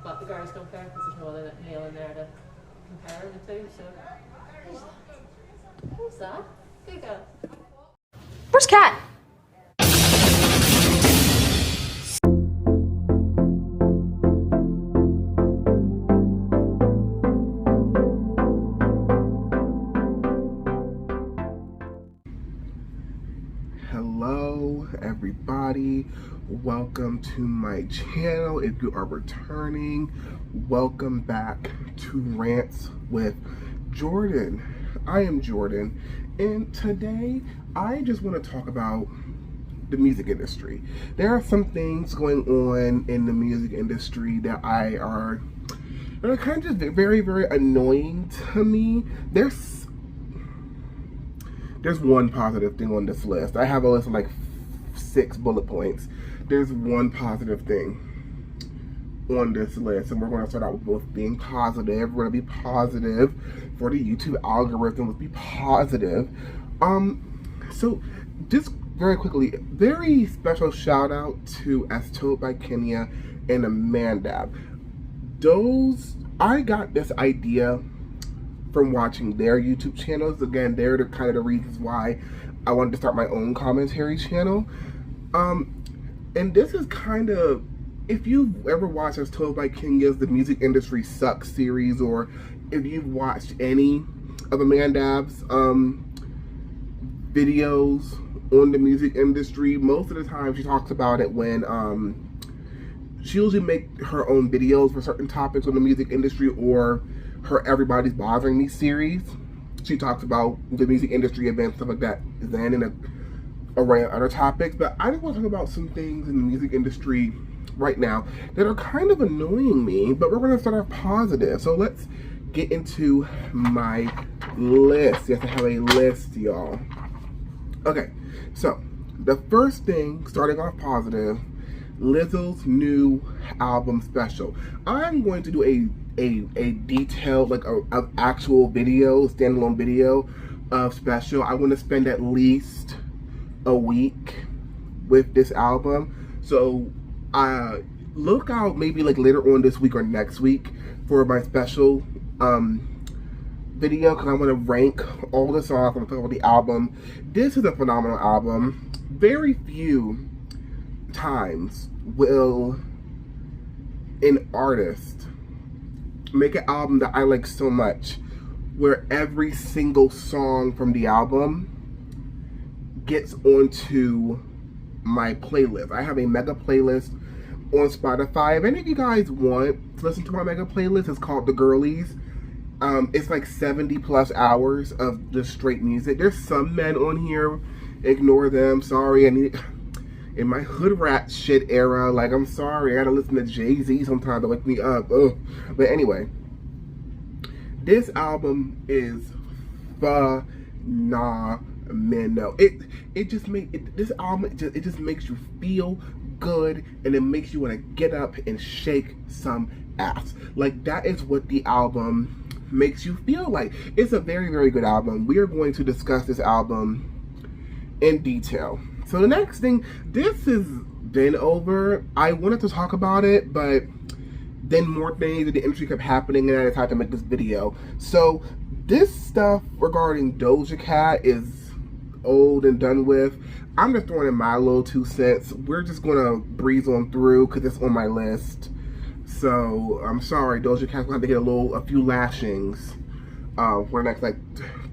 But the girls don't care because there's no other male in there to compare the two. So who's that? Good girl. Where's Cat? Hello everybody, welcome to my channel. If you are returning, welcome back to Rants with Jordan. I am Jordan, and today I just want to talk about the music industry. There are some things going on in the music industry that are kind of just very, very annoying to me. There's one positive thing on this list. I have a list of like 6 bullet points. There's one positive thing on this list, and we're going to start out with both being positive. We're going to be positive for the YouTube algorithm. Let's be positive. So just very quickly, very special shout out to As Told by Kenya and Amanda. I got this idea from watching their YouTube channels. Again, they're the kind of the reasons why I wanted to start my own commentary channel. And this is kind of, if you've ever watched As Told by Kenya's The Music Industry Sucks series, or if you've watched any of Amanda's videos on the music industry, most of the time she talks about it when she usually make her own videos for certain topics on the music industry, or her Everybody's Bothering Me series. She talks about the music industry events, stuff like that, then in an array of other topics. But I just want to talk about some things in the music industry right now that are kind of annoying me, but we're going to start off positive. So let's get into my list. Yes, I have a list, y'all. Okay, so the first thing, starting off positive, Lizzo's new album special. I'm going to do a detailed, like a actual video, standalone video of special. I want to spend at least a week with this album. So look out maybe like later on this week or next week for my special video, because I want to rank all the songs. I'm going to talk about the album. This is a phenomenal album. Very few times will an artist make an album that I like so much where every single song from the album gets onto my playlist. I have a mega playlist on Spotify. If any of you guys want to listen to my mega playlist, it's called The Girlies. It's like 70 plus hours of just straight music. There's some men on here, ignore them, sorry. I need, in my hood rat shit era, like, I'm sorry, I gotta listen to Jay-Z sometimes to wake me up. Ugh. But anyway, this album is phenomenal. This album just makes you feel good, and it makes you want to get up and shake some ass. Like, that is what the album makes you feel like. It's a very, very good album. We are going to discuss this album in detail. So the next thing, this has been over. I wanted to talk about it, but then more things in the industry kept happening, and I decided to make this video. So this stuff regarding Doja Cat is old and done with. I'm just throwing in my little 2 cents. We're just gonna breeze on through because it's on my list. So I'm sorry, Doja Cat's gonna have to get a few lashings for the next like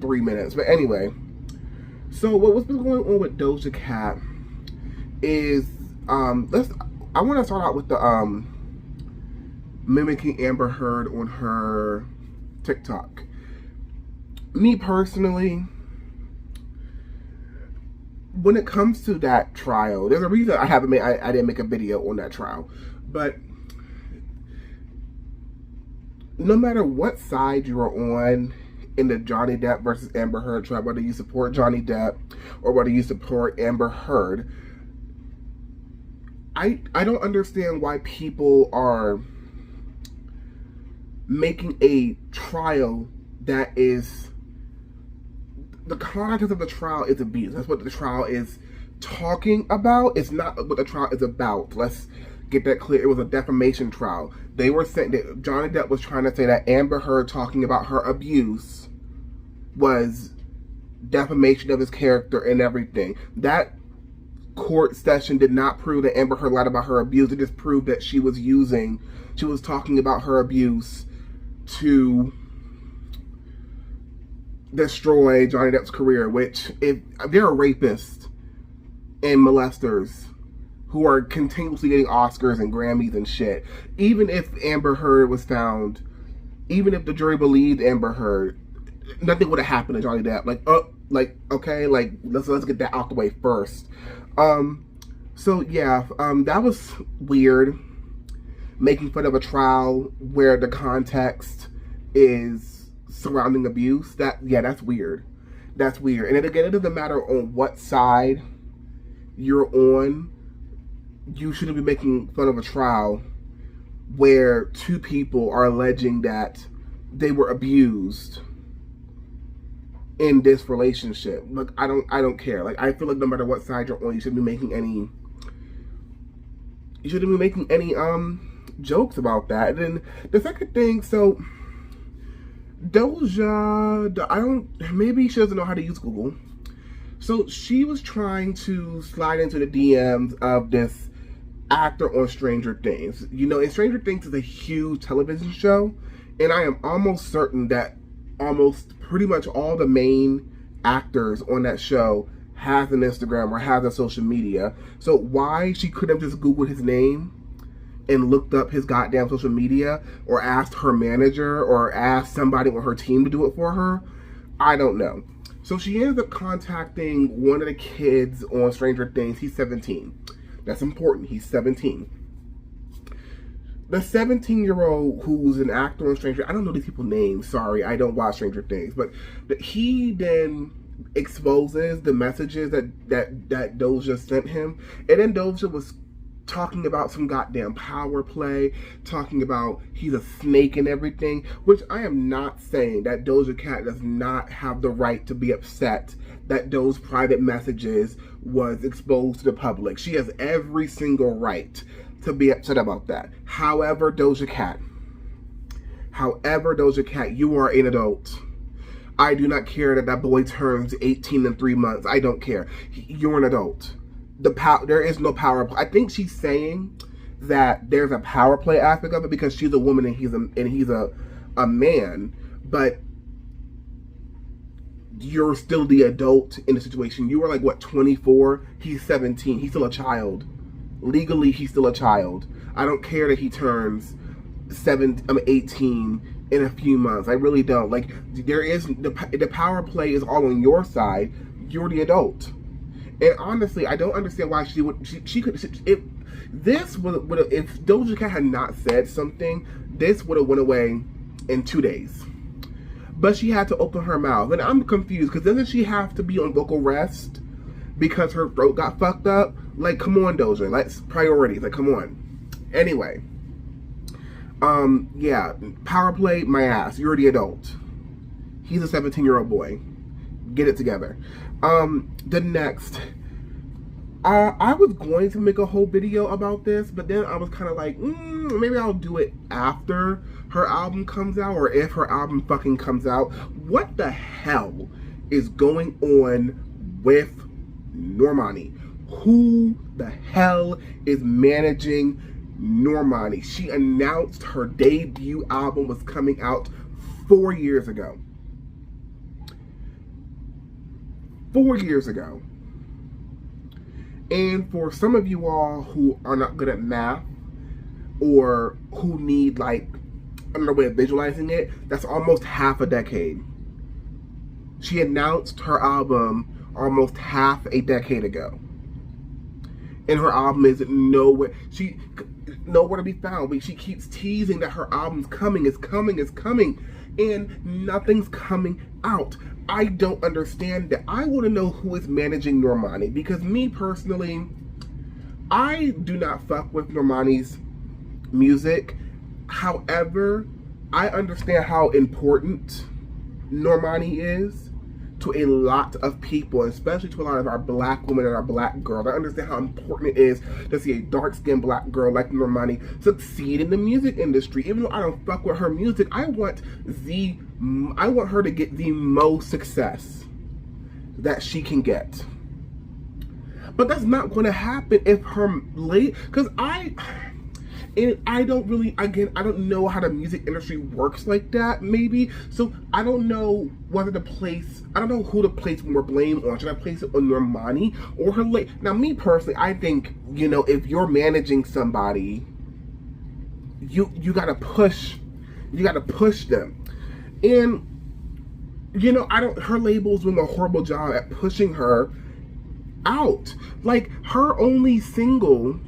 3 minutes. But anyway, so what's been going on with Doja Cat is I want to start out with the mimicking Amber Heard on her TikTok. Me personally, when it comes to that trial, there's a reason I didn't make a video on that trial. But no matter what side you are on in the Johnny Depp versus Amber Heard trial, whether you support Johnny Depp or whether you support Amber Heard, I don't understand why people are making a trial that is, the context of the trial is abuse. That's what the trial is talking about. It's not what the trial is about. Let's get that clear. It was a defamation trial. They were saying that Johnny Depp was trying to say that Amber Heard talking about her abuse was defamation of his character and everything. That court session did not prove that Amber Heard lied about her abuse. It just proved that she was talking about her abuse to destroy Johnny Depp's career, which, if there are rapists and molesters who are continuously getting Oscars and Grammys and shit, even if Amber Heard was found, even if the jury believed Amber Heard, nothing would have happened to Johnny Depp. Okay, let's get that out the way first. So yeah, that was weird. Making fun of a trial where the context is surrounding abuse. That's weird. That's weird. And again, it doesn't matter on what side you're on. You shouldn't be making fun of a trial where two people are alleging that they were abused in this relationship. Look, I don't care. Like, I feel like no matter what side you're on, you shouldn't be making any jokes about that. And then the second thing, so Doja, maybe she doesn't know how to use Google. So she was trying to slide into the DMs of this actor on Stranger Things. You know, and Stranger Things is a huge television show, and I am almost certain that almost pretty much all the main actors on that show has an Instagram or has a social media. So why she couldn't have just Googled his name and looked up his goddamn social media, or asked her manager or asked somebody on her team to do it for her, I don't know. So she ends up contacting one of the kids on Stranger Things. He's 17. That's important. He's 17. The 17-year-old who's an actor on Stranger, I don't know these people's names. Sorry, I don't watch Stranger Things. But he then exposes the messages that Doja sent him. And then Doja was talking about some goddamn power play, talking about he's a snake and everything, which I am not saying that Doja Cat does not have the right to be upset that those private messages was exposed to the public. She has every single right to be upset about that. However, Doja Cat, you are an adult. I do not care that boy turns 18 in 3 months. I don't care. You're an adult. There is no power play. I think she's saying that there's a power play aspect of it because she's a woman and he's a man, but you're still the adult in the situation. You are like, what, 24? He's 17. He's still a child. Legally, he's still a child. I don't care that he turns 18 in a few months. I really don't. Like, there is the power play is all on your side. You're the adult. And honestly, I don't understand why she could. If Doja Cat had not said something, this would have went away in 2 days. But she had to open her mouth, and I'm confused because doesn't she have to be on vocal rest because her throat got fucked up? Like, come on, Doja. Let's priorities. Like, come on. Anyway, yeah, power play my ass. You're the adult. He's a 17-year-old boy. Get it together. The next, I was going to make a whole video about this, but then I was kind of like, maybe I'll do it after her album comes out, or if her album fucking comes out. What the hell is going on with Normani? Who the hell is managing Normani? She announced her debut album was coming out 4 years ago. 4 years ago. And for some of you all who are not good at math, or who need like another way of visualizing it, that's almost half a decade. She announced her album almost half a decade ago. And her album is nowhere to be found. But she keeps teasing that her album's coming, it's coming, and nothing's coming out. I don't understand that. I want to know who is managing Normani, because me personally, I do not fuck with Normani's music. However, I understand how important Normani is to a lot of people, especially to a lot of our black women and our black girls. I understand how important it is to see a dark-skinned black girl like Normani succeed in the music industry. Even though I don't fuck with her music, I want her to get the most success that she can get. But that's not going to happen if her because I don't really, again, I don't know how the music industry works like that, maybe. So I don't know whether I don't know who to place more blame on. Should I place it on Normani or her Now, me personally, I think, you know, if you're managing somebody, you gotta push them. And, you know, her label's doing a horrible job at pushing her out. Like, her only single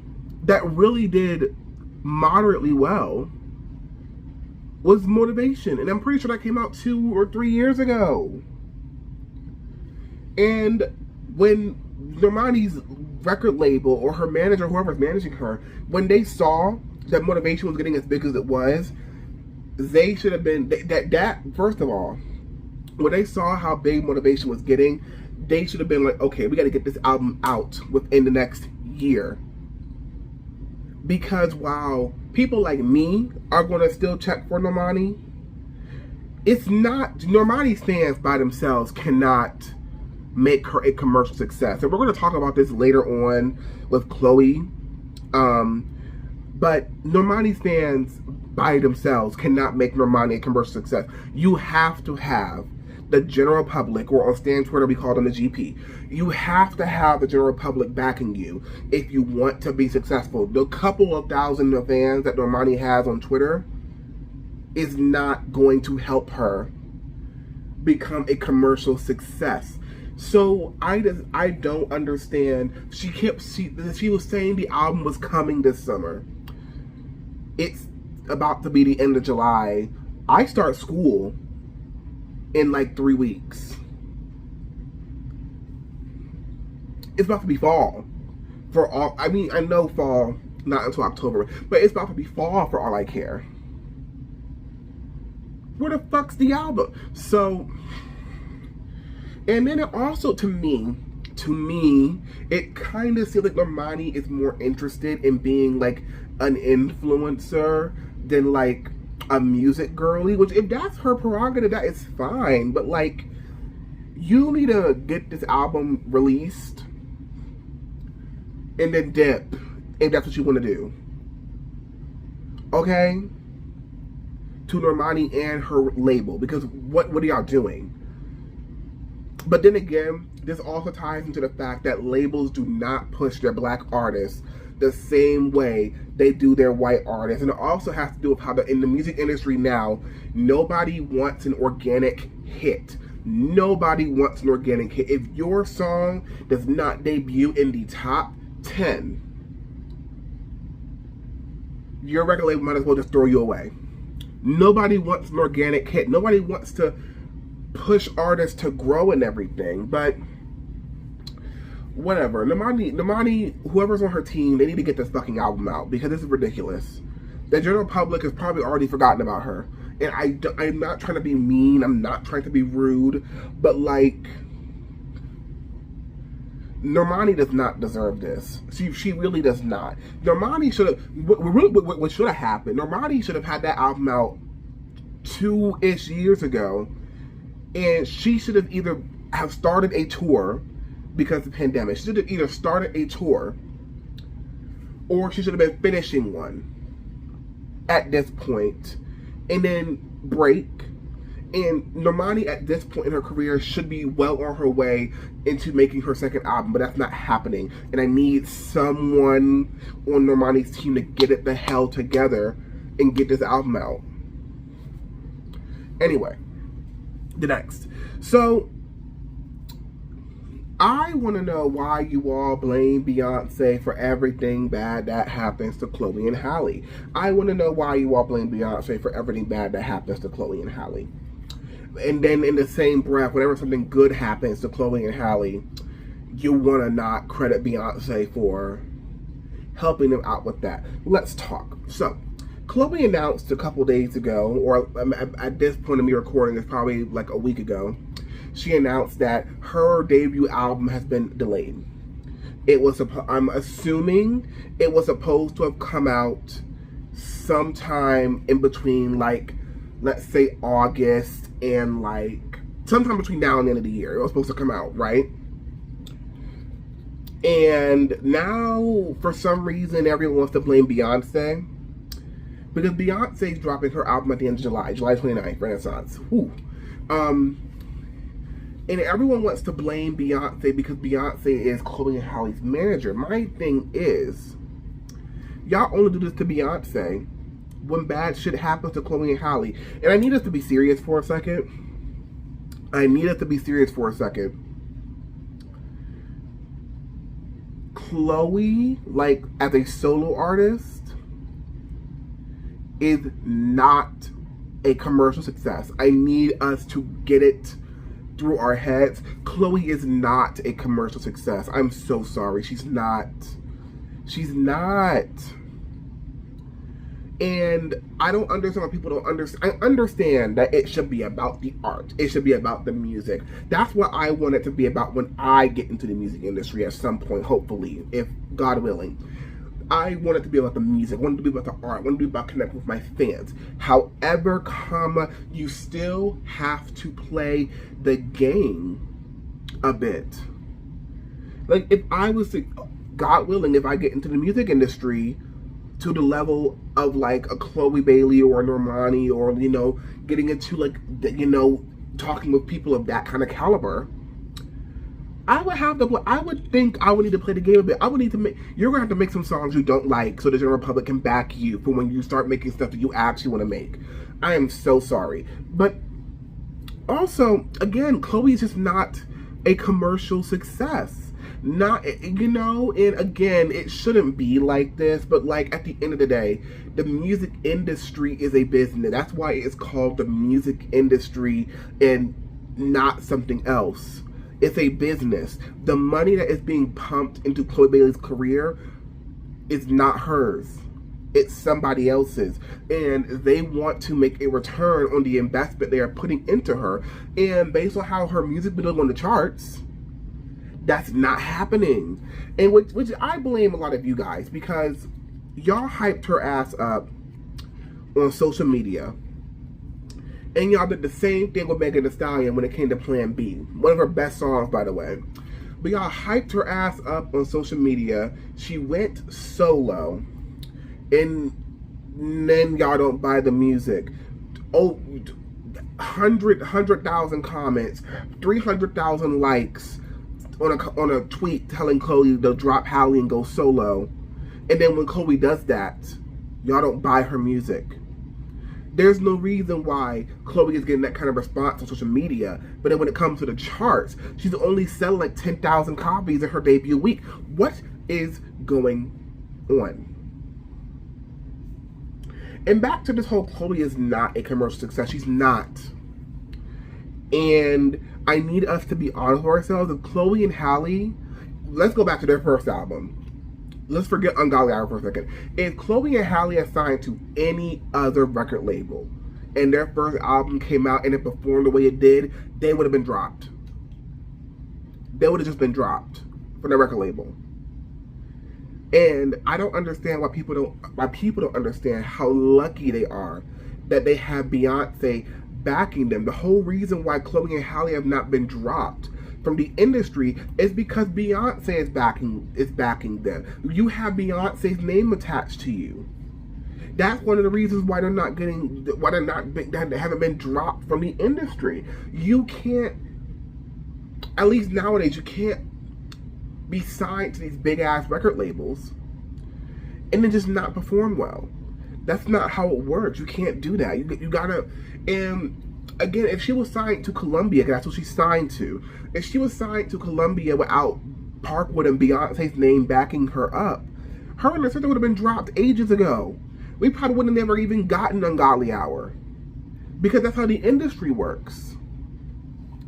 that really did moderately well was Motivation, and I'm pretty sure that came out 2 or 3 years ago. And when Normani's record label or her manager, whoever's managing her, when they saw that Motivation was getting as big as it was, they should have been that first of all, when they saw how big Motivation was getting, they should have been like, okay, we got to get this album out within the next year. Because while people like me are going to still check for Normani, Normani's fans by themselves cannot make her a commercial success. And we're going to talk about this later on with Chloe. But Normani's fans by themselves cannot make Normani a commercial success. You have to have the general public, or on Stan Twitter we call them the GP. You have to have the general public backing you if you want to be successful. The couple of thousand of fans that Normani has on Twitter is not going to help her become a commercial success. So I don't understand. She was saying the album was coming this summer. It's about to be the end of July. I start school in like 3 weeks. It's about to be fall for all. I mean, I know fall not until October, but it's about to be fall for all I care. Where the fuck's the album? So, and then it also, to me, it kind of seems like Normani is more interested in being like an influencer than like a music girly, which if that's her prerogative, that is fine. But like, you need to get this album released and then dip if that's what you want to do. Okay? To Normani and her label, because what are y'all doing? But then again, this also ties into the fact that labels do not push their black artists the same way they do their white artists. And it also has to do with how in the music industry now, nobody wants an organic hit. Nobody wants an organic hit. If your song does not debut in the top 10, your record label might as well just throw you away. Nobody wants an organic hit. Nobody wants to push artists to grow and everything. But whatever. Normani, whoever's on her team, they need to get this fucking album out because this is ridiculous. The general public has probably already forgotten about her. And I'm not trying to be mean. I'm not trying to be rude. But like, Normani does not deserve this. She really does not. Normani should have. What should have happened? Normani should have had that album out 2-ish years ago, and she should have either have started a tour because of the pandemic. She should have either started a tour, or she should have been finishing one at this point, and then break. And Normani at this point in her career should be well on her way into making her second album, but that's not happening. And I need someone on Normani's team to get it the hell together and get this album out. Anyway, the next. So, I want to know why you all blame Beyonce for everything bad that happens to Chloe and Halle. I want to know why you all blame Beyonce for everything bad that happens to Chloe and Halle. And then in the same breath, whenever something good happens to Chloe and Halle, you want to not credit Beyonce for helping them out with that. Let's talk. So, Chloe announced a couple days ago, or at this point of me recording, it's probably like a week ago, she announced that her debut album has been delayed. I'm assuming it was supposed to have come out sometime in between, like, let's say August and like sometime between now and the end of the year. It was supposed to come out, right? And now, for some reason, everyone wants to blame Beyonce. Because Beyonce's dropping her album at the end of July 29th, Renaissance. Whew. And everyone wants to blame Beyonce because Beyonce is Chloe and Halle's manager. My thing is, y'all only do this to Beyonce when bad shit happens to Chloe and Halle. And I need us to be serious for a second. Chloe, like, as a solo artist, is not a commercial success. I need us to get it through our heads. Chloe is not a commercial success. I'm so sorry. She's not. And I don't understand why people don't understand. I understand that it should be about the art. It should be about the music. That's what I want it to be about when I get into the music industry at some point, hopefully, if God willing. I want it to be about the music. I want it to be about the art. I want it to be about connecting with my fans. However, you still have to play the game a bit. Like, if I was to, God willing, if I get into the music industry to the level of like a Chloe Bailey or a Normani, or, you know, getting into like, you know, talking with people of that kind of caliber, I would think I would need to play the game a bit. You're gonna have to make some songs you don't like so the general public can back you for when you start making stuff that you actually want to make. I am so sorry. But also, again, Chloe is just not a commercial success. Not, you know, and again, it shouldn't be like this, but like at the end of the day, the music industry is a business. That's why it's called the music industry and not something else. It's a business. The money that is being pumped into Chloe Bailey's career is not hers. It's somebody else's. And they want to make a return on the investment they are putting into her. And based on how her music been doing on the charts, that's not happening. And which I blame a lot of you guys, because y'all hyped her ass up on social media. And y'all did the same thing with Megan Thee Stallion when it came to Plan B. One of her best songs, by the way. But y'all hyped her ass up on social media. She went solo. And then y'all don't buy the music. Oh, 100,000 comments. 300,000 likes on a tweet telling Chloe to drop Halle and go solo. And then when Chloe does that, y'all don't buy her music. There's no reason why Chloe is getting that kind of response on social media, but then when it comes to the charts, she's only selling like 10,000 copies in her debut week. What is going on? And back to this whole Chloe is not a commercial success. She's not. And I need us to be honest with ourselves. If Chloe and Halle, let's go back to their first album. Let's forget Ungodly Hour for a second. If Chloe and Halle had signed to any other record label and their first album came out and it performed the way it did, they would have been dropped. They would have just been dropped from the record label. And I don't understand why people don't understand how lucky they are that they have Beyonce backing them. The whole reason why Chloe and Halle have not been dropped from the industry is because Beyonce is backing them. You have Beyonce's name attached to you. That's one of the reasons why they haven't been dropped from the industry. You can't, at least nowadays, you can't be signed to these big ass record labels and then just not perform well. That's not how it works. You can't do that. You gotta, and again, if she was signed to Columbia, because that's what she's signed to, if she was signed to Columbia without Parkwood and Beyonce's name backing her up, her and her sister would have been dropped ages ago. We probably would have never even gotten Ungodly Hour, because that's how the industry works.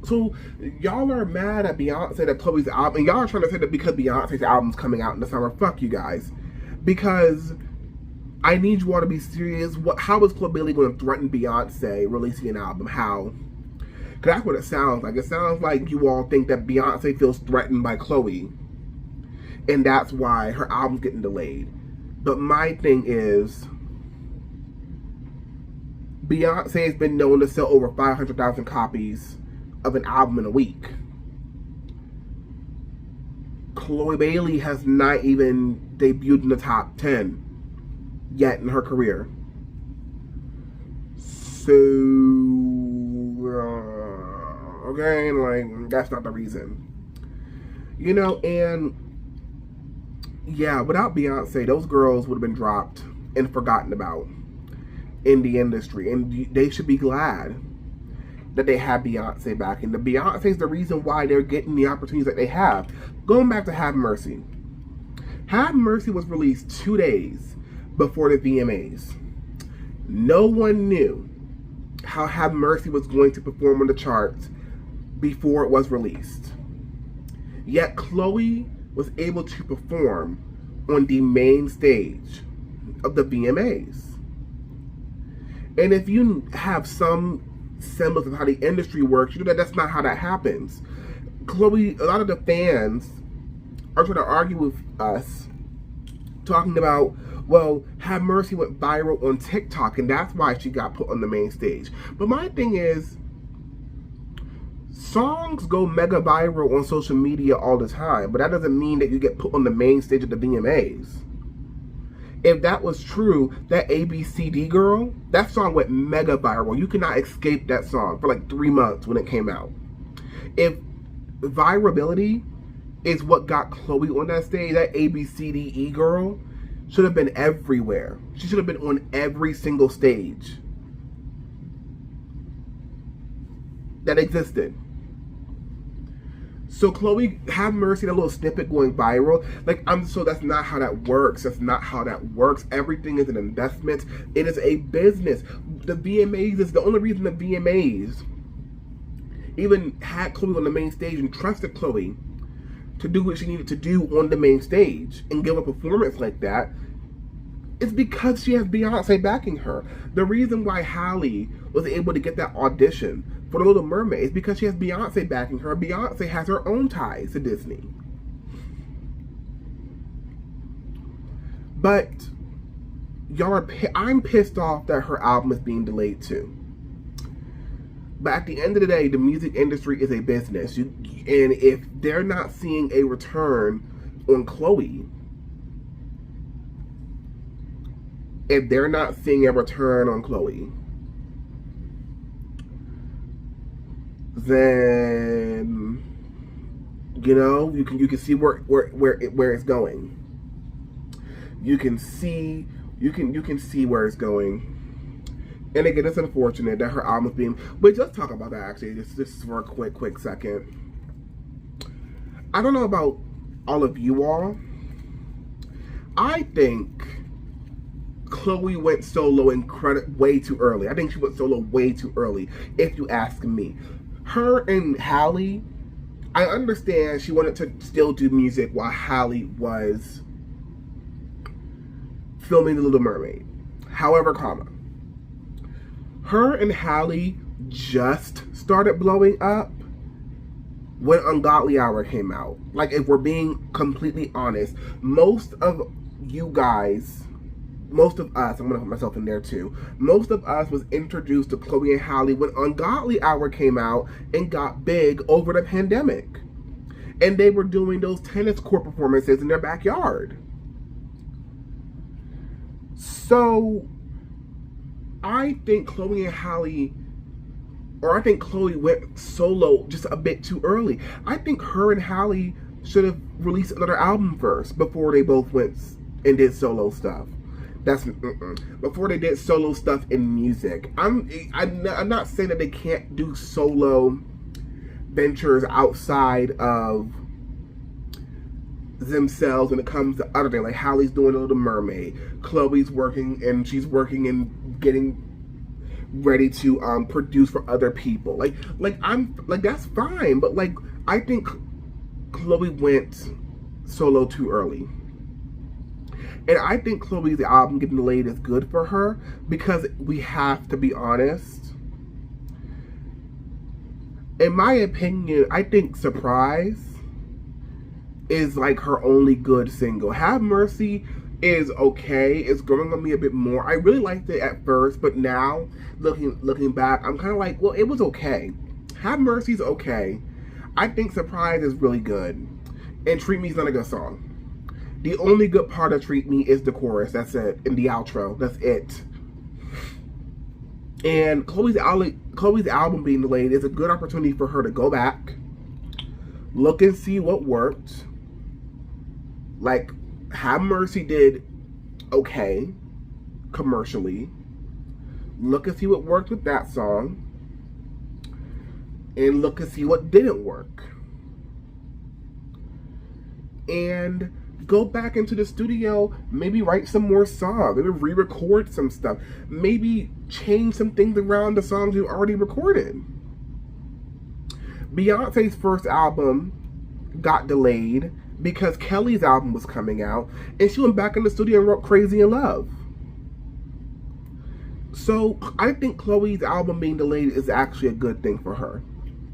So y'all are mad at Beyonce that Chloe's album, and y'all are trying to say that because Beyonce's album's coming out in the summer. Fuck you guys, because I need you all to be serious. How is Chloe Bailey going to threaten Beyonce releasing an album? How? Because that's what it sounds like. It sounds like you all think that Beyonce feels threatened by Chloe. And that's why her album's getting delayed. But my thing is, Beyonce has been known to sell over 500,000 copies of an album in a week. Chloe Bailey has not even debuted in the top 10 yet in her career. So, okay, like, that's not the reason. You know, and yeah, without Beyonce, those girls would have been dropped and forgotten about in the industry. And they should be glad that they have Beyonce back. And the Beyonce's the reason why they're getting the opportunities that they have. Going back to Have Mercy. Have Mercy was released 2 days before the VMAs. No one knew how Have Mercy was going to perform on the charts before it was released. Yet Chloe was able to perform on the main stage of the VMAs. And if you have some semblance of how the industry works, you know that that's not how that happens. Chloe, a lot of the fans are trying to argue with us, talking about, well, Have Mercy went viral on TikTok and that's why she got put on the main stage. But my thing is, songs go mega viral on social media all the time, but that doesn't mean that you get put on the main stage of the VMAs. If that was true, that ABCD girl, that song went mega viral. You cannot escape that song for like 3 months when it came out. If virality is what got Chloe on that stage, that ABCDE girl should have been everywhere. She should have been on every single stage that existed. So Chloe, Have Mercy, that little snippet going viral, so that's not how that works. That's not how that works. Everything is an investment. It is a business. The VMAs is the only reason the VMAs even had Chloe on the main stage and trusted Chloe to do what she needed to do on the main stage and give a performance like that is because she has Beyonce backing her. The reason why Halle was able to get that audition for The Little Mermaid is because she has Beyonce backing her. Beyonce has her own ties to Disney. But y'all I'm pissed off that her album is being delayed too. But at the end of the day, the music industry is a business. And if they're not seeing a return on Chloe, then you can see where it's going. You can see where it's going. And again, it's unfortunate that her album is being. But let's talk about that actually, just for a quick second. I don't know about all of you all. I think Chloe went solo way too early. I think she went solo way too early, if you ask me. Her and Halle, I understand she wanted to still do music while Halle was filming The Little Mermaid. However, her and Halle just started blowing up when Ungodly Hour came out. Like, if we're being completely honest, most of us, I'm gonna put myself in there too, most of us was introduced to Chloe and Halle when Ungodly Hour came out and got big over the pandemic. And they were doing those tennis court performances in their backyard. So, I think Chloe went solo just a bit too early. I think her and Halle should have released another album first before they both went and did solo stuff. Before they did solo stuff in music. I'm not saying that they can't do solo ventures outside of themselves when it comes to other things. Like Halle's doing The Little Mermaid, Chloe's working and getting ready to produce for other people. I'm that's fine, but I think Chloe went solo too early. And I think Chloe's album getting delayed is good for her because we have to be honest. in my opinion, I think Surprise is like her only good single. Have Mercy is okay. It's growing on me a bit more. I really liked it at first, but now looking back, I'm kind of like, well, it was okay. Have Mercy's okay. I think Surprise is really good, and Treat Me's not a good song. The only good part of Treat Me is the chorus. That's it. And the outro. That's it. And Chloe's album being delayed is a good opportunity for her to go back, look and see what worked. Like, Have Mercy did okay commercially. Look and see what worked with that song. And look and see what didn't work. And go back into the studio, maybe write some more songs, maybe re-record some stuff, maybe change some things around the songs you already recorded. Beyonce's first album got delayed because Kelly's album was coming out, and she went back in the studio and wrote Crazy in Love. So I think Chloe's album being delayed is actually a good thing for her.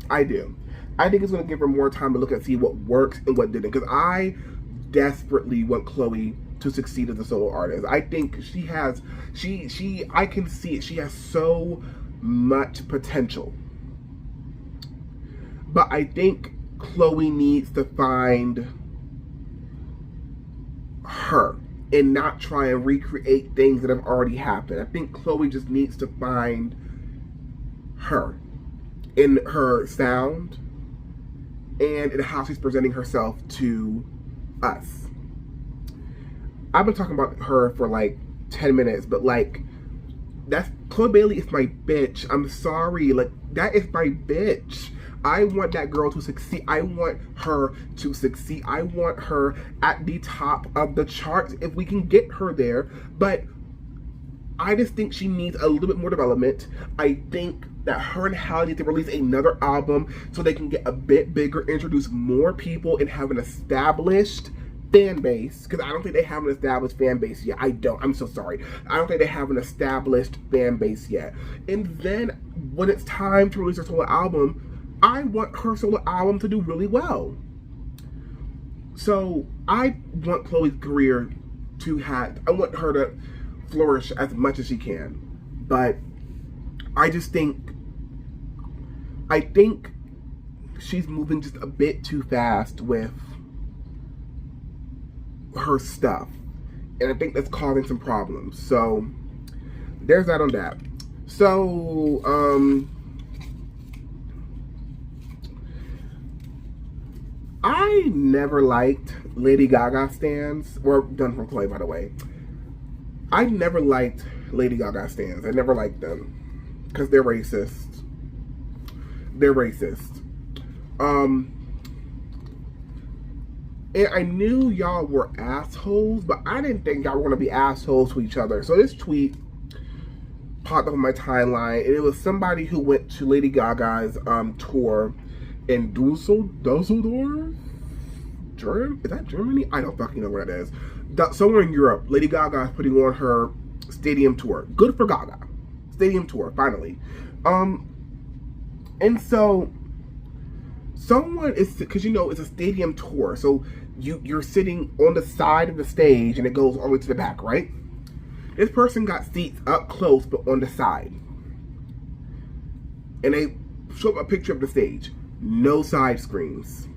I do. I think it's going to give her more time to look and see what works and what didn't, because I desperately want Chloe to succeed as a solo artist. I think I can see it. She has so much potential. But I think Chloe needs to find her and not try and recreate things that have already happened. I think Chloe just needs to find her in her sound and in how she's presenting herself to us. I've been talking about her for like 10 minutes, but like, that's Chloe Bailey is my bitch. I'm sorry, like, that is my bitch. I want that girl to succeed. I want her to succeed. I want her at the top of the charts if we can get her there. But I just think she needs a little bit more development. I think that her and Halle need to release another album so they can get a bit bigger, introduce more people, and have an established fan base. Because I don't think they have an established fan base yet. I don't. I'm so sorry. I don't think they have an established fan base yet. And then when it's time to release her solo album, I want her solo album to do really well. So I want Chloe's career I want her to flourish as much as she can. But I think she's moving just a bit too fast with her stuff. And I think that's causing some problems. So there's that on that. So, I never liked Lady Gaga stans. We're done from Chloe, by the way. I never liked Lady Gaga stans. I never liked them. Because they're racist. They're racist. And I knew y'all were assholes, but I didn't think y'all were going to be assholes to each other. So this tweet popped up on my timeline, and it was somebody who went to Lady Gaga's tour in Dusseldorf? Is that Germany? I don't fucking know where that is. Somewhere in Europe, Lady Gaga is putting on her stadium tour. Good for Gaga. Stadium tour, finally. And so someone is, because you know it's a stadium tour, so you're sitting on the side of the stage and it goes all the way to the back, right? This person got seats up close but on the side. And they show up a picture of the stage. No side screens.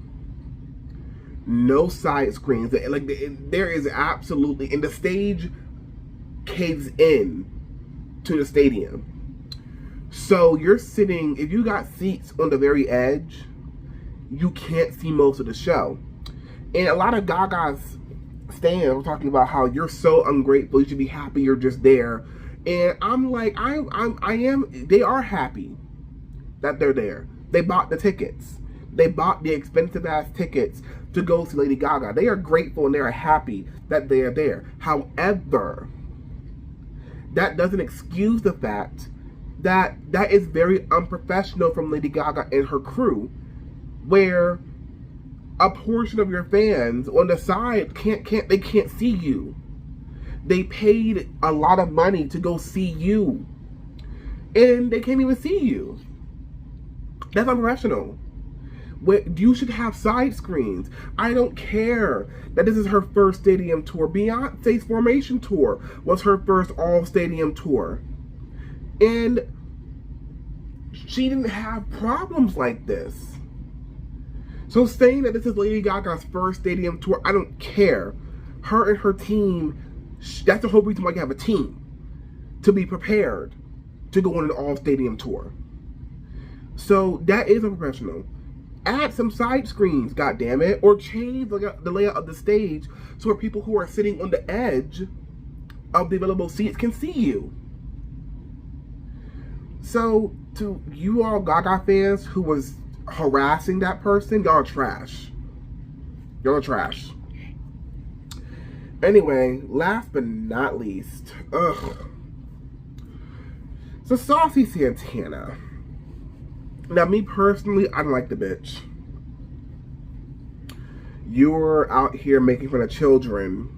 No side screens. Like, there is absolutely, and the stage caves in to the stadium. So you're sitting, if you got seats on the very edge, you can't see most of the show. And a lot of Gaga's stands were talking about how you're so ungrateful, you should be happy you're just there. And I'm like, I am, they are happy that they're there. They bought the tickets. They bought the expensive ass tickets to go see Lady Gaga. They are grateful and they are happy that they are there. However, that doesn't excuse the fact that that is very unprofessional from Lady Gaga and her crew, where a portion of your fans on the side they can't see you. They paid a lot of money to go see you, and they can't even see you. That's unprofessional. You should have side screens. I don't care that this is her first stadium tour. Beyonce's Formation Tour was her first all-stadium tour. And she didn't have problems like this. So saying that this is Lady Gaga's first stadium tour, I don't care. Her and her team, that's the whole reason why you have a team. To be prepared to go on an all-stadium tour. So that is unprofessional. Add some side screens, goddammit, or change the layout of the stage so that people who are sitting on the edge of the available seats can see you. So, to you all Gaga fans who was harassing that person, y'all are trash. Y'all are trash. Anyway, last but not least, so Saucy Santana. Now, me personally, I don't like the bitch. You're out here making fun of children.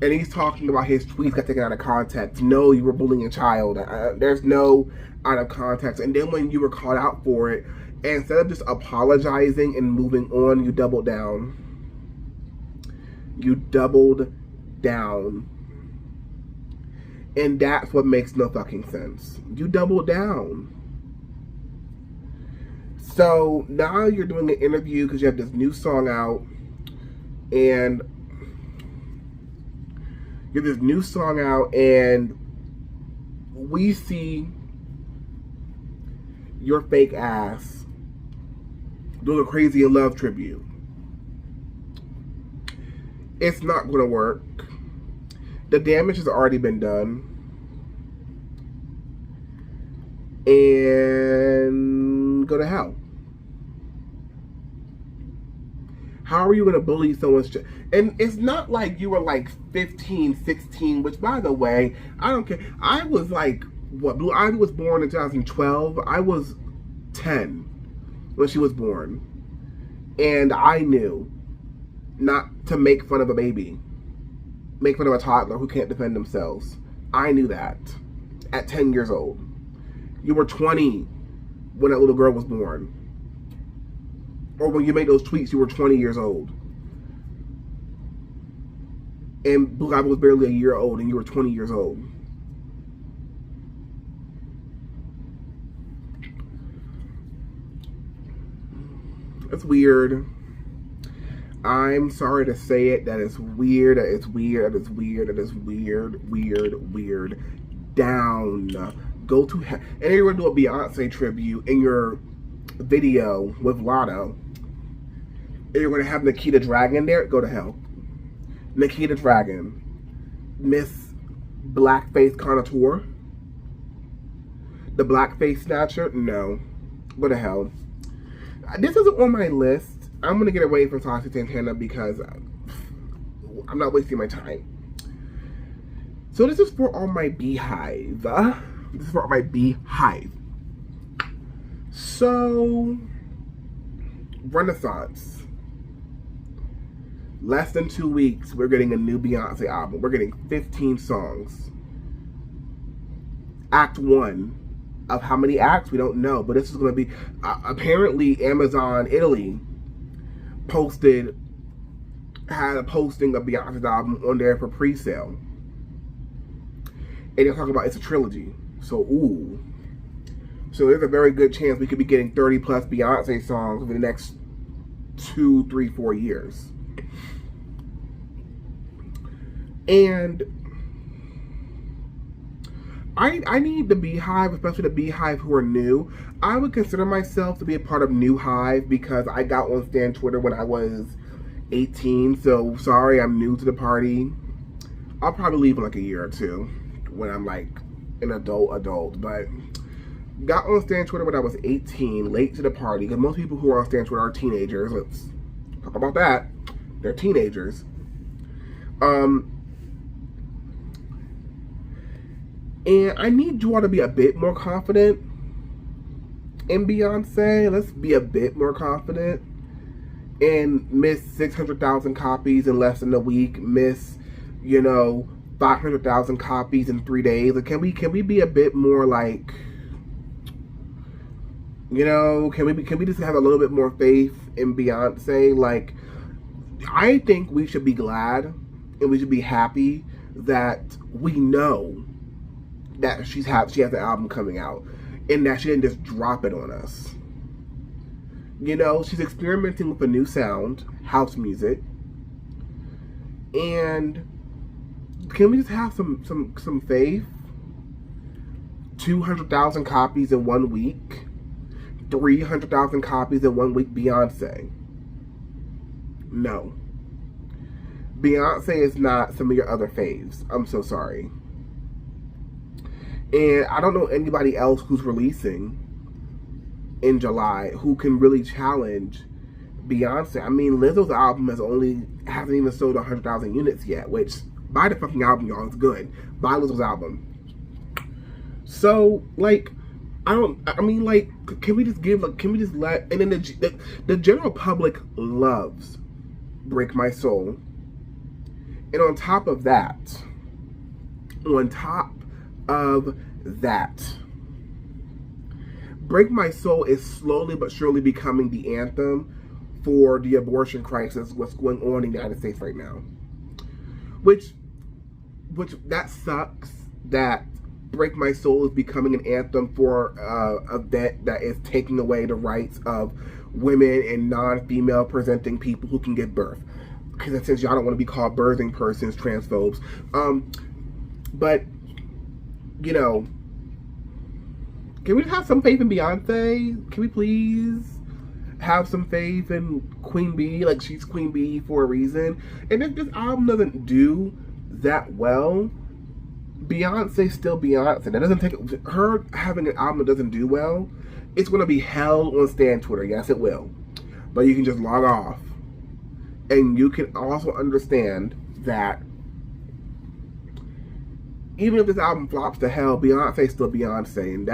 And he's talking about his tweets got taken out of context. No, you were bullying a child. There's no out of context. And then when you were called out for it, instead of just apologizing and moving on, you doubled down. You doubled down. And that's what makes no fucking sense. You doubled down. So now you're doing an interview because you have this new song out, and we see your fake ass doing a Crazy in Love tribute. It's not going to work. The damage has already been done. And go to hell. How are you going to bully someone's child? And it's not like you were like 15, 16, which by the way, I don't care. I was like, what, Blue Ivy was born in 2012. I was 10 when she was born. And I knew not to make fun of a baby. Make fun of a toddler who can't defend themselves. I knew that at 10 years old. You were 20 when that little girl was born. Or when you made those tweets, you were 20 years old. And Blue Ivy was barely a year old and you were 20 years old. It's weird. I'm sorry to say it. That is weird. That is weird. That is weird. That is weird. Weird. Down. Go to hell. And you're going to do a Beyonce tribute in your video with Lotto. And you're going to have Nikita Dragon there. Go to hell. Nikita Dragon. Miss Blackface Connoisseur. The Blackface Snatcher. No. Go to hell. This isn't on my list. I'm going to get away from Saucy Santana because I'm not wasting my time. So this is for all my beehive. This is for all my beehive. So, Renaissance. Less than 2 weeks, we're getting a new Beyonce album. We're getting 15 songs. Act 1. Of how many acts, we don't know. But this is going to be, apparently Amazon Italy had a posting of Beyonce's album on there for pre-sale. And they're talking about it's a trilogy. So, ooh. So there's a very good chance we could be getting 30 plus Beyonce songs over the next 2, 3, 4 years. And I need the Beehive, especially the Beehive who are new. I would consider myself to be a part of New Hive because I got on Stan Twitter when I was 18. So sorry, I'm new to the party. I'll probably leave in like a year or two when I'm like an adult. But got on Stan Twitter when I was 18, late to the party. Because most people who are on Stan Twitter are teenagers. Let's talk about that. They're teenagers. And I need you all to be a bit more confident in Beyonce. Let's be a bit more confident. And miss 600,000 copies in less than a week. Miss, 500,000 copies in 3 days. Like, can we be a bit more like You know, can we just have a little bit more faith in Beyonce? Like, I think we should be glad and we should be happy that we know that she has an album coming out and that she didn't just drop it on us. You know, she's experimenting with a new sound, house music, and can we just have some faith? 200,000 copies in 1 week. 300,000 copies in 1 week, Beyonce. No. Beyonce is not some of your other faves. I'm so sorry. And I don't know anybody else who's releasing in July who can really challenge Beyonce. I mean, Lizzo's album hasn't even sold 100,000 units yet, which, buy the fucking album, y'all. It's good. Buy Lizzo's album. So, like, can we just let, and then the general public loves Break My Soul. And on top of that, Break My Soul is slowly but surely becoming the anthem for the abortion crisis, what's going on in the United States right now. Which that sucks that Break My Soul is becoming an anthem for a event that is taking away the rights of women and non-female presenting people who can give birth. Because since y'all don't want to be called birthing persons, transphobes. But, you know, can we have some faith in Beyonce? Can we please have some faith in Queen Bee? Like, she's Queen Bee for a reason. And if this album doesn't do that well, Beyonce's still Beyonce. That doesn't take her having an album that doesn't do well. It's going to be hell on Stan Twitter. Yes, it will. But you can just log off. And you can also understand that even if this album flops to hell, Beyonce's still Beyonce. And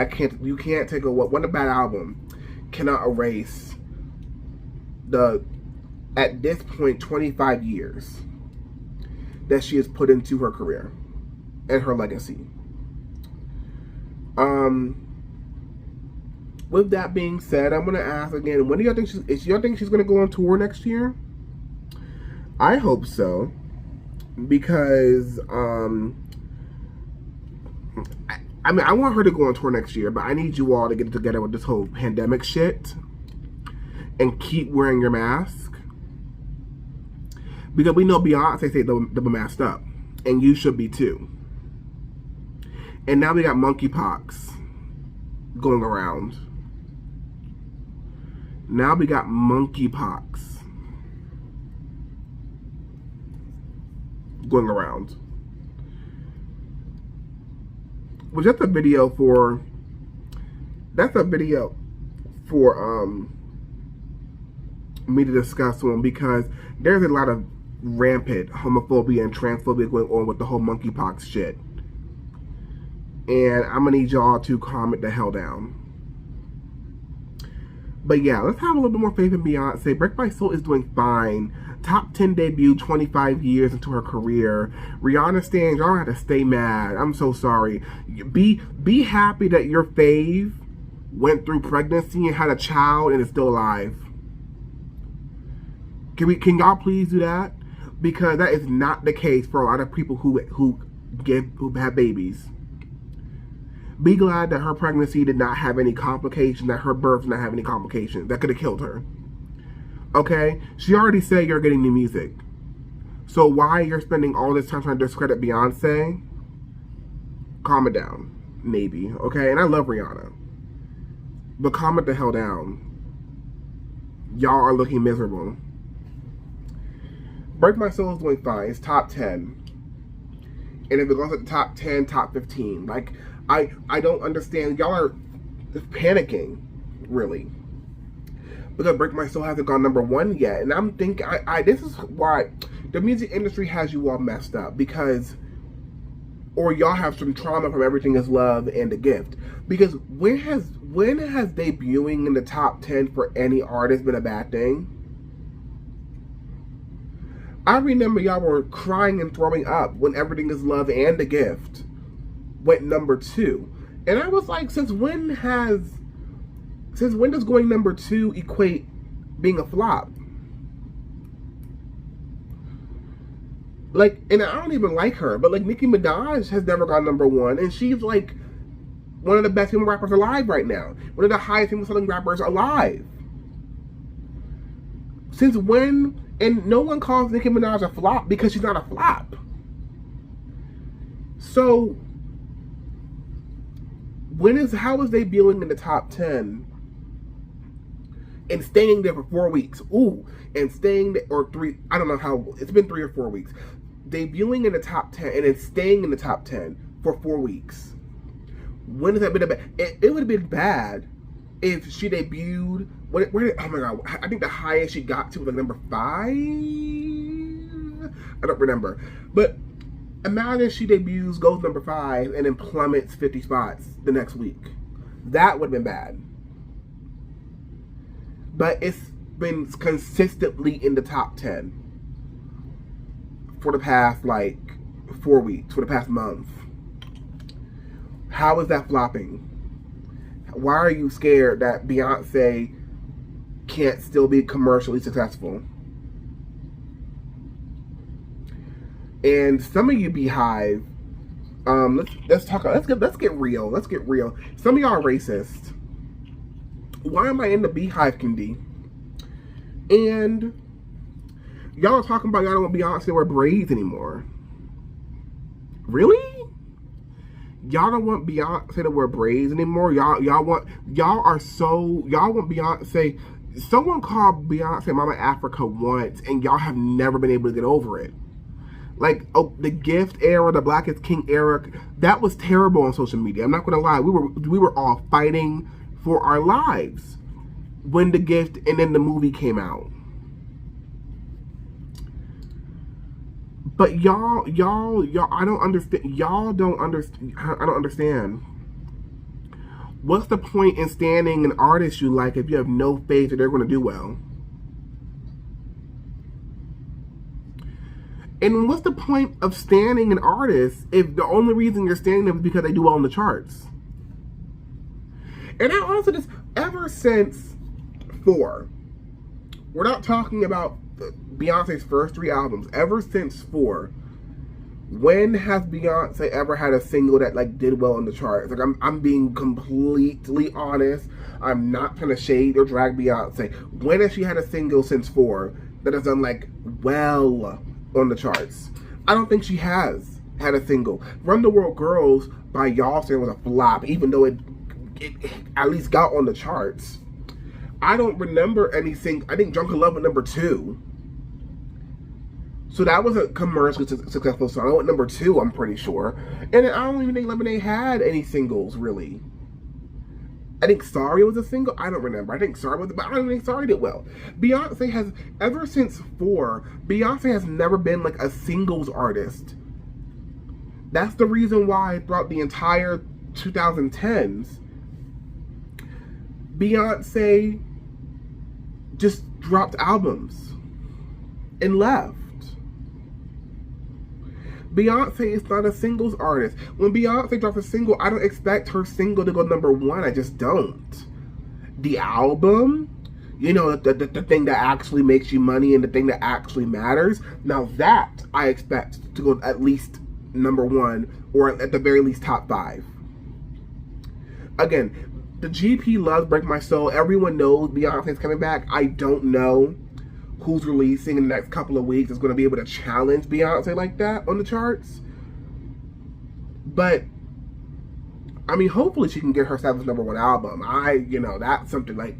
you can't take one bad album cannot erase at this point, 25 years that she has put into her career and her legacy. With that being said, I'm gonna ask again, when do y'all think she's gonna go on tour next year? I hope so, because I want her to go on tour next year, but I need you all to get together with this whole pandemic shit and keep wearing your mask, because we know Beyonce stayed double masked up, and you should be too. And now we got monkeypox going around. Now we got monkeypox going around. Which that's a video for me to discuss on, because there's a lot of rampant homophobia and transphobia going on with the whole monkeypox shit. And I'm gonna need y'all to calm it the hell down. But yeah, let's have a little bit more faith in Beyonce. Break My Soul is doing fine. Top 10 debut 25 years into her career. Rihanna stands, y'all don't have to stay mad. I'm so sorry. Be happy that your fave went through pregnancy and had a child and is still alive. Can y'all please do that? Because that is not the case for a lot of people who have babies. Be glad that her pregnancy did not have any complications, that her birth did not have any complications that could have killed her. Okay? She already said you're getting new music. So why you're spending all this time trying to discredit Beyonce? Calm it down. Maybe. Okay? And I love Rihanna. But calm it the hell down. Y'all are looking miserable. Break My Soul is doing fine. It's top 10. And if it goes at the top 10, top 15. Like, I don't understand. Y'all are panicking, really. Because Break My Soul hasn't gone number 1 yet. And I'm thinking, this is why the music industry has you all messed up. Because, or y'all have some trauma from Everything Is Love and The Gift. Because when has debuting in the top 10 for any artist been a bad thing? I remember y'all were crying and throwing up when Everything Is Love and The Gift went number 2. And I was like, since when has Since when does going number 2 equate being a flop? Like, and I don't even like her, but like Nicki Minaj has never gone number 1, and she's like one of the best female rappers alive right now. One of the highest female selling rappers alive. Since when? And no one calls Nicki Minaj a flop because she's not a flop. So, how is debuting in the top 10 and staying there for 4 weeks? Ooh, and staying there, or 3, I don't know how, it's been 3 or 4 weeks. Debuting in the top 10 and then staying in the top 10 for 4 weeks. When has that been bad? It would have been bad if she debuted, oh my god, I think the highest she got to was like number 5? I don't remember. But imagine she debuts, goes number 5, and then plummets 50 spots the next week. That would have been bad. But it's been consistently in the top 10 for the past like 4 weeks, for the past month. How is that flopping? Why are you scared that Beyonce can't still be commercially successful? And some of you Beehive, let's get real. Let's get real. Some of y'all are racist. Why am I in the Beehive community? And y'all are talking about y'all don't want Beyonce to wear braids anymore. Really? Y'all don't want Beyonce to wear braids anymore? Y'all want Beyonce. Someone called Beyonce Mama Africa once, and y'all have never been able to get over it. Like, oh, the Gift era, the Black is King era, that was terrible on social media. I'm not gonna lie. We were all fighting for our lives when the Gift and then the movie came out. But I don't understand. I don't understand. What's the point in standing an artist you like if you have no faith that they're going to do well? And what's the point of standing an artist if the only reason you're standing them is because they do well on the charts? And I also just, ever since 4, we're not talking about Beyonce's first 3 albums. Ever since 4, when has Beyonce ever had a single that like did well on the charts? Like I'm being completely honest. I'm not trying to shade or drag Beyonce. When has she had a single since 4 that has done like well on the charts? I don't think she has had a single. Run the World Girls by Yalls was a flop, even though it at least got on the charts. I don't remember anything. I think Drunken Love was number 2. So that was a commercially successful song. I went number 2, I'm pretty sure. And I don't even think Lemonade had any singles, really. I think Sorry was a single. I don't remember. I think Sorry was, but I don't think Sorry did well. Beyonce has, ever since 4, Beyonce has never been like a singles artist. That's the reason why throughout the entire 2010s, Beyonce just dropped albums and left. Beyonce is not a singles artist. When Beyonce drops a single, I don't expect her single to go number 1. I just don't. The album, you know, the thing that actually makes you money and the thing that actually matters, now that I expect to go at least number 1 or at the very least top 5. Again, the GP loves Break My Soul. Everyone knows Beyonce's coming back. I don't know who's releasing in the next couple of weeks is going to be able to challenge Beyonce like that on the charts. But, I mean, hopefully she can get herself a number 1 album. That's something like,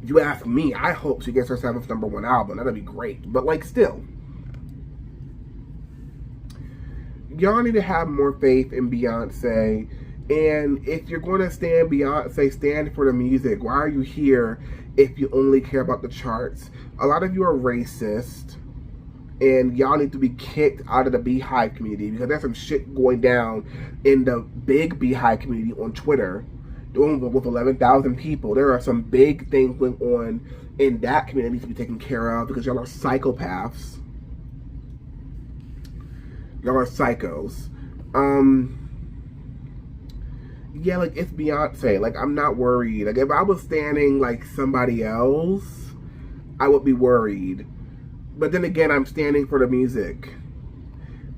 you ask me, I hope she gets herself a number 1 album. That'd be great. But, like, still, y'all need to have more faith in Beyonce. And if you're going to stand Beyonce, stand for the music. Why are you here if you only care about the charts? A lot of you are racist, and y'all need to be kicked out of the Beehive community because there's some shit going down in the big Beehive community on Twitter with 11,000 people. There are some big things going on in that community that needs to be taken care of because y'all are psychopaths. Y'all are psychos. yeah, like, it's Beyonce. Like, I'm not worried. Like, if I was standing like somebody else, I would be worried. But then again, I'm standing for the music.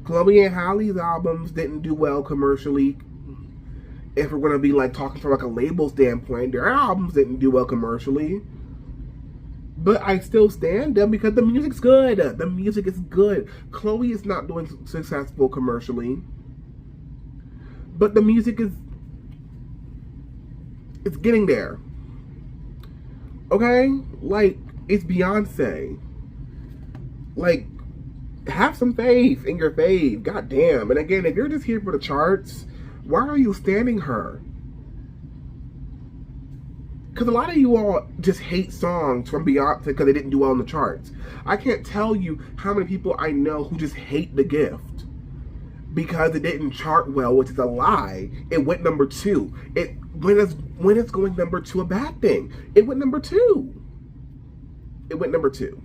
Chloe and Halle's albums didn't do well commercially. If we're gonna be like talking from like a label standpoint, their albums didn't do well commercially. But I still stand them because the music's good. The music is good. Chloe is not doing successful commercially, but the music is, it's getting there. Okay? Like, it's Beyonce. Like, have some faith in your fave. God damn. And again, if you're just here for the charts, why are you standing her? Because a lot of you all just hate songs from Beyonce because they didn't do well in the charts. I can't tell you how many people I know who just hate The Gift because it didn't chart well, which is a lie. It went number 2. When is going number 2 a bad thing? It went number 2. It went number 2.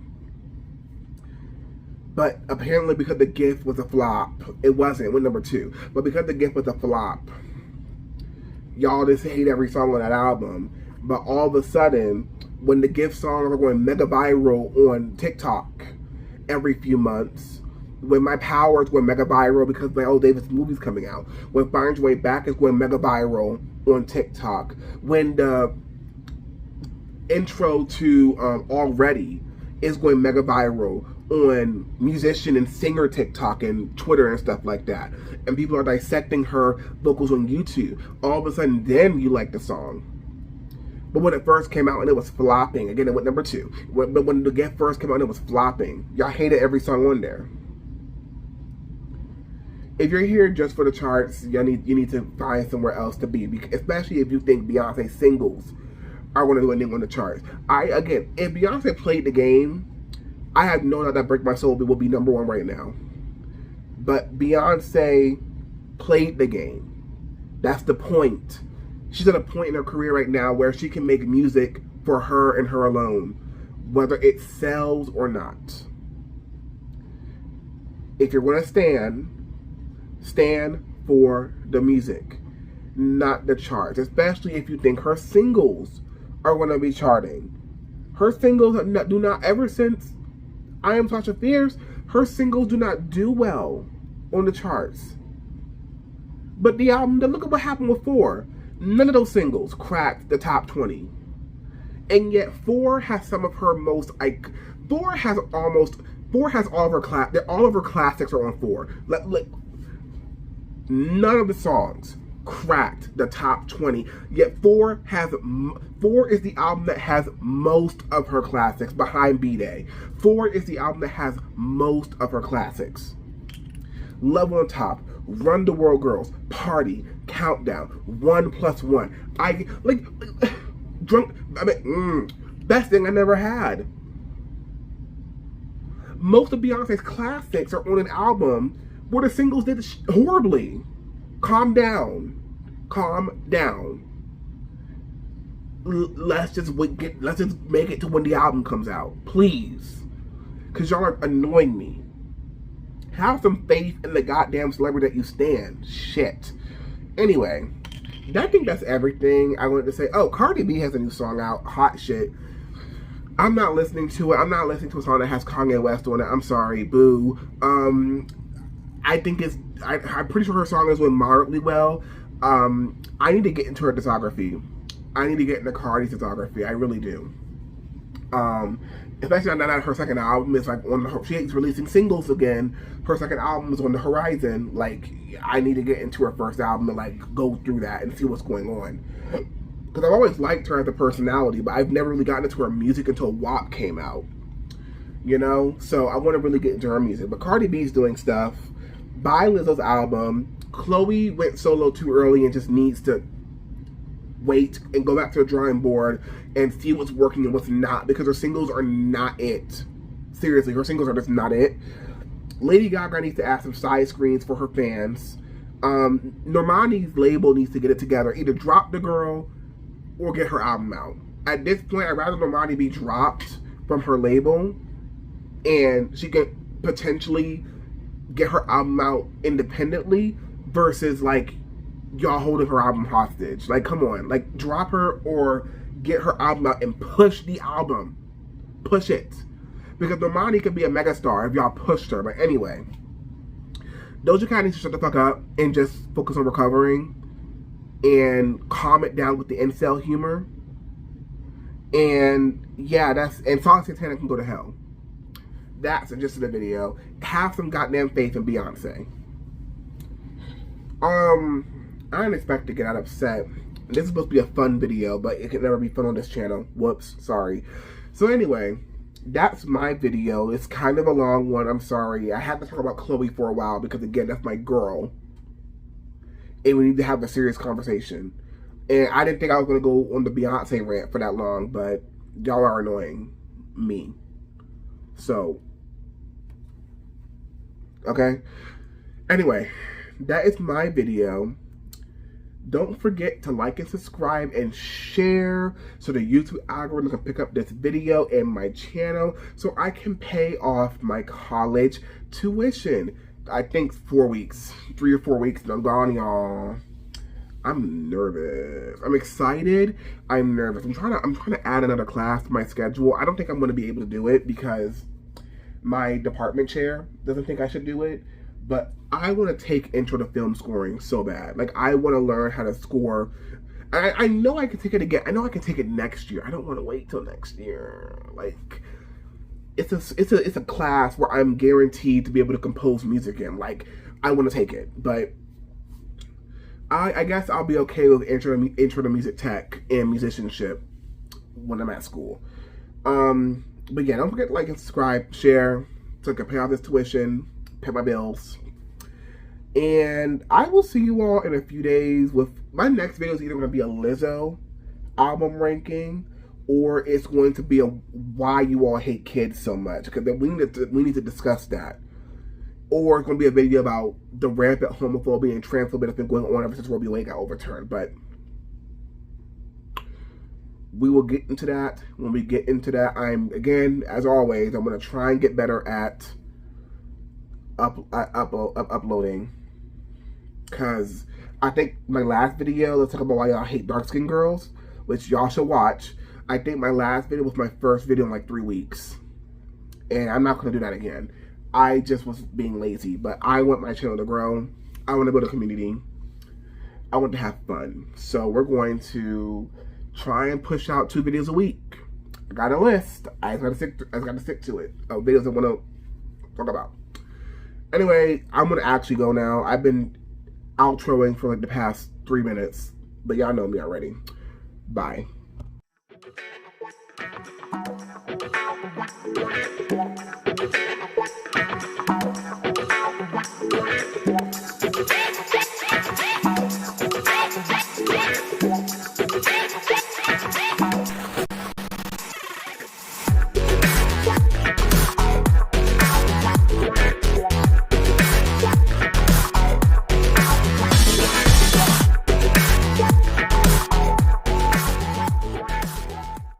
But apparently because The Gift was a flop, it wasn't. It went number 2. But because The Gift was a flop, y'all just hate every song on that album. But all of a sudden, when The Gift songs are going mega viral on TikTok every few months, when My Power is going mega viral because Viola Davis' movie's coming out, when Find Your Way Back is going mega viral on TikTok, when the intro to Already is going mega viral on musician and singer TikTok and Twitter and stuff like that, and people are dissecting her vocals on YouTube, all of a sudden then you like the song. But when it first came out and it was flopping, again, it went number 2. But when The Gift first came out and it was flopping, y'all hated every song on there. If you're here just for the charts, you need to find somewhere else to be, especially if you think Beyonce singles are going to do anything on the charts. If Beyonce played the game, I have no doubt that Break My Soul will be number 1 right now. But Beyonce played the game. That's the point. She's at a point in her career right now where she can make music for her and her alone, whether it sells or not. If you're going to stand for the music, not the charts, especially if you think her singles are going to be charting. Her singles do not, ever since I Am Sasha Fierce, her singles do not do well on the charts. But the album, look at what happened with 4. None of those singles cracked the top 20. And yet 4 has some of her most, 4 has all of her classics are on 4. None of the songs cracked the top 20. Yet 4 is the album that has most of her classics behind B-Day. 4 is the album that has most of her classics. Love on Top, Run the World Girls, Party, Countdown, 1+1. Best Thing I Never Had. Most of Beyonce's classics are on an album where the singles did horribly. Calm Down. Let's just make it to when the album comes out, please, because y'all are annoying me. Have some faith in the goddamn celebrity that you stand. Shit. Anyway, I think that's everything I wanted to say. Oh, Cardi B has a new song out, Hot Shit. I'm not listening to it. I'm not listening to a song that has Kanye West on it. I'm sorry, boo. I think I'm pretty sure her song is doing moderately well. I need to get into her discography. I need to get into Cardi's discography. I really do. Especially now that her second album is like she's releasing singles again. Her second album is on the horizon. Like, I need to get into her first album and like go through that and see what's going on. Because I've always liked her as a personality, but I've never really gotten into her music until WAP came out. You know? So I want to really get into her music. But Cardi B's doing stuff. Buy Lizzo's album. Chloe went solo too early and just needs to wait and go back to the drawing board and see what's working and what's not, because her singles are not it. Seriously, her singles are just not it. Lady Gaga needs to add some side screens for her fans. Normani's label needs to get it together. Either drop the girl or get her album out. At this point, I'd rather Normani be dropped from her label and she can potentially get her album out independently versus like y'all holding her album hostage. Like, come on. Like, drop her or get her album out and push the album. Push it. Because Normani could be a megastar if y'all pushed her. But anyway, Doja Cat needs to shut the fuck up and just focus on recovering and calm it down with the incel humor. And yeah, and Song Santana can go to hell. That's the gist of the video. Have some goddamn faith in Beyonce. I didn't expect to get out upset. This is supposed to be a fun video, but it can never be fun on this channel. Whoops, sorry. So anyway, that's my video. It's kind of a long one, I'm sorry. I had to talk about Chloe for a while because, again, that's my girl. And we need to have a serious conversation. And I didn't think I was going to go on the Beyonce rant for that long, but y'all are annoying me. So, okay. Anyway, that is my video. Don't forget to like and subscribe and share so the YouTube algorithm can pick up this video and my channel so I can pay off my college tuition. I think 4 weeks, 3 or 4 weeks, and I'm gone, y'all. I'm nervous. I'm excited. I'm nervous. I'm trying to add another class to my schedule. I don't think I'm going to be able to do it because my department chair doesn't think I should do it. But I want to take intro to film scoring so bad. Like, I want to learn how to score. I know I can take it again. I know I can take it next year. I don't want to wait till next year. Like, it's a class where I'm guaranteed to be able to compose music in. Like, I want to take it. But I guess I'll be okay with intro to music tech and musicianship when I'm at school. But yeah, don't forget to like and subscribe, share, so I can pay off this tuition, pay my bills. And I will see you all in a few days with my next video. Is either going to be a Lizzo album ranking, or it's going to be a why you all hate kids so much, because we need to discuss that. Or it's going to be a video about the rampant homophobia and transphobia that's been going on ever since Roe v. Wade got overturned. But we will get into that when we get into that. Again, as always, I'm going to try and get better at uploading, because I think my last video, let's talk about why y'all hate dark skinned girls, which y'all should watch. I think my last video was my first video in like 3 weeks, and I'm not going to do that again. I just was being lazy, but I want my channel to grow. I want to build a community. I want to have fun. So we're going to try and push out 2 videos a week. I got a list. I just got to stick to it. Videos I want to talk about. Anyway, I'm going to actually go now. I've been outroing for like the past 3 minutes, but y'all know me already. Bye.